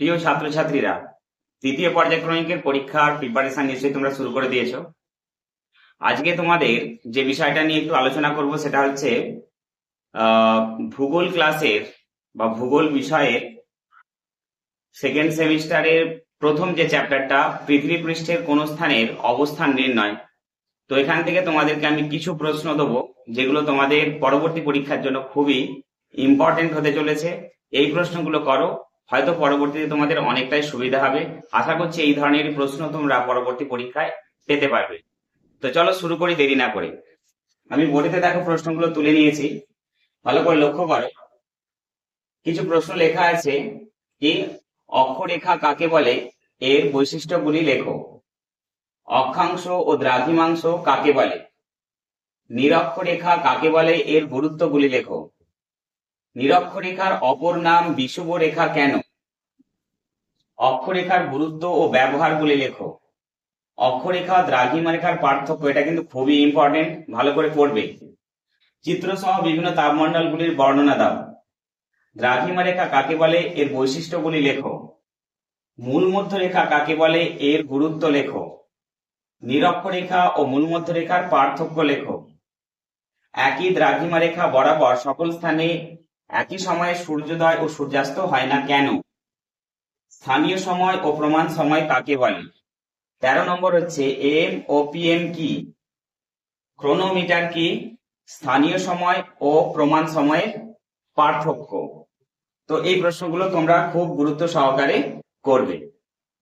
প্রিয় ছাত্রছাত্রীরা, তৃতীয় পর্যায়ক্রমিকের পরীক্ষার প্রিপারেশন নিশ্চয়ই তোমরা শুরু করে দিয়েছো। আজকে তোমাদের যে বিষয়টা নিয়ে একটু আলোচনা করব সেটা হচ্ছে ভূগোল ক্লাসের বা ভূগোল বিষয়ের সেকেন্ড সেমিস্টারের প্রথম যে চ্যাপ্টারটা, পৃথিবী পৃষ্ঠের কোন স্থানের অবস্থান নির্ণয়। তো এখান থেকে তোমাদেরকে আমি কিছু প্রশ্ন দেবো যেগুলো তোমাদের পরবর্তী পরীক্ষার জন্য খুবই ইম্পর্টেন্ট হতে চলেছে। এই প্রশ্নগুলো করো, হয়তো পরবর্তীতে তোমাদের অনেকটাই সুবিধা হবে। আশা করছি এই ধরনের প্রশ্ন তোমরা পরবর্তী পরীক্ষায় পেতে পারবে। তো চলো শুরু করি দেরি না করে। আমি বোর্ডেতে দেখো প্রশ্নগুলো তুলে নিয়েছি, ভালো করে লক্ষ্য করো। কিছু প্রশ্ন লেখা আছে যে অক্ষরেখা কাকে বলে, এর বৈশিষ্ট্যগুলি লেখো। অক্ষাংশ ও দ্রাঘিমাংশ কাকে বলে? নিরক্ষরেখা কাকে বলে, এর গুরুত্বগুলি লেখো। নিরক্ষরেখার অপর নাম বিষুব রেখা কেন? অক্ষরেখার গুরুত্ব ও ব্যবহারগুলি লেখো। অক্ষরেখা দ্রাঘিমা রেখার পার্থক্য, এটা কিন্তু খুবই ইম্পর্টেন্ট, ভালো করে পড়বে। চিত্র সহ বিভিন্ন তাপমণ্ডলগুলির বর্ণনা দাও। দ্রাঘিমা রেখা কাকে বলে, এর বৈশিষ্ট্যগুলি লেখো। মূল মধ্যরেখা কাকে বলে, এর গুরুত্ব লেখো। নিরক্ষরেখা ও মূল মধ্যরেখার পার্থক্য লেখো। একই দ্রাঘিমা রেখা বরাবর সকল স্থানে একই সময়ে সূর্যোদয় ও সূর্যাস্ত হয় না কেন? স্থানীয় সময় ও প্রমাণ সময় কাকে বলে? 13 নম্বর হচ্ছে এম ও পিএম কি? ক্রোনোমিটার কি? স্থানীয় সময় ও প্রমাণ সময়ের পার্থক্য। তো এই প্রশ্নগুলো তোমরা খুব গুরুত্ব সহকারে করবে।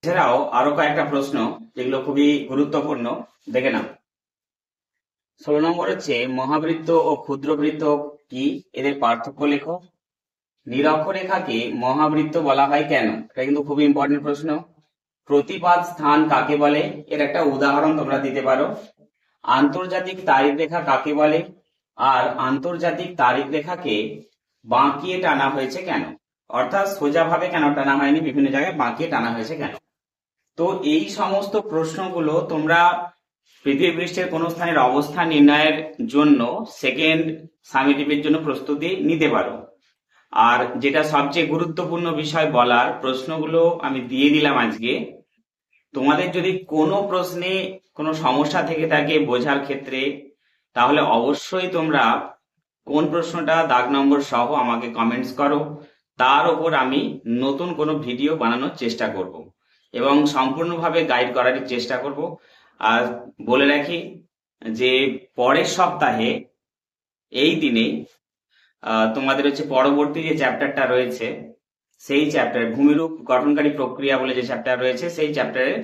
এছাড়াও আরো কয়েকটা প্রশ্ন যেগুলো খুবই গুরুত্বপূর্ণ, দেখে নাও। 16 নম্বর হচ্ছে মহাবৃত্ত ও ক্ষুদ্রবৃত্ত কি, এদের পার্থক্য লেখো। নিরক্ষরেখাকে মহাবৃত্ত বলা হয় কেন? এটা কিন্তু খুবই ইম্পর্টেন্ট প্রশ্ন। প্রতিপাদ স্থান কাকে বলে, এর একটা উদাহরণ তোমরা দিতে পারো। আন্তর্জাতিক তারিখ রেখা কাকে বলে, আর আন্তর্জাতিক তারিখ রেখাকে বাঁকিয়ে টানা হয়েছে কেন? অর্থাৎ সোজাভাবে কেন টানা হয়নি, বিভিন্ন জায়গায় বাঁকিয়ে টানা হয়েছে কেন? তো এই সমস্ত প্রশ্নগুলো তোমরা পৃথিবী পৃষ্ঠের কোন স্থানের অবস্থান নির্ণয়ের জন্য সেকেন্ড সামেটিভের জন্য প্রস্তুতি নিতে পারো। আর যেটা সবচেয়ে গুরুত্বপূর্ণ বিষয় বলার, প্রশ্নগুলো আমি দিয়ে দিলাম আজকে। তোমাদের যদি কোনো প্রশ্নে কোনো সমস্যা থেকে থাকে বোঝার ক্ষেত্রে, তাহলে অবশ্যই তোমরা কোন প্রশ্নটা দাগ নম্বর সহ আমাকে কমেন্টস করো, তার উপর আমি নতুন কোনো ভিডিও বানানোর চেষ্টা করব এবং সম্পূর্ণভাবে গাইড করার চেষ্টা করব। আর বলে রাখি যে পরের সপ্তাহে এই দিনে তোমাদের হচ্ছে পরবর্তী যে চ্যাপ্টারটা রয়েছে, সেই চ্যাপ্টার ভূমিরূপ গঠনকারী প্রক্রিয়া বলে যে চ্যাপ্টার রয়েছে, সেই চ্যাপ্টারে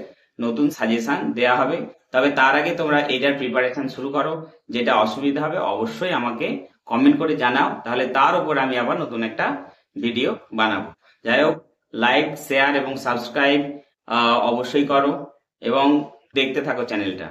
নতুন সাজেশন দেয়া হবে। তবে তার আগে তোমরা এটার প্রিপারেশন শুরু করো। যেটা অসুবিধা হবে অবশ্যই আমাকে কমেন্ট করে জানাও, তাহলে তার উপর আমি আবার নতুন একটা ভিডিও বানাবো। যাই হোক, লাইক, শেয়ার এবং সাবস্ক্রাইব অবশ্যই করো এবং দেখতে থাকো চ্যানেলটা।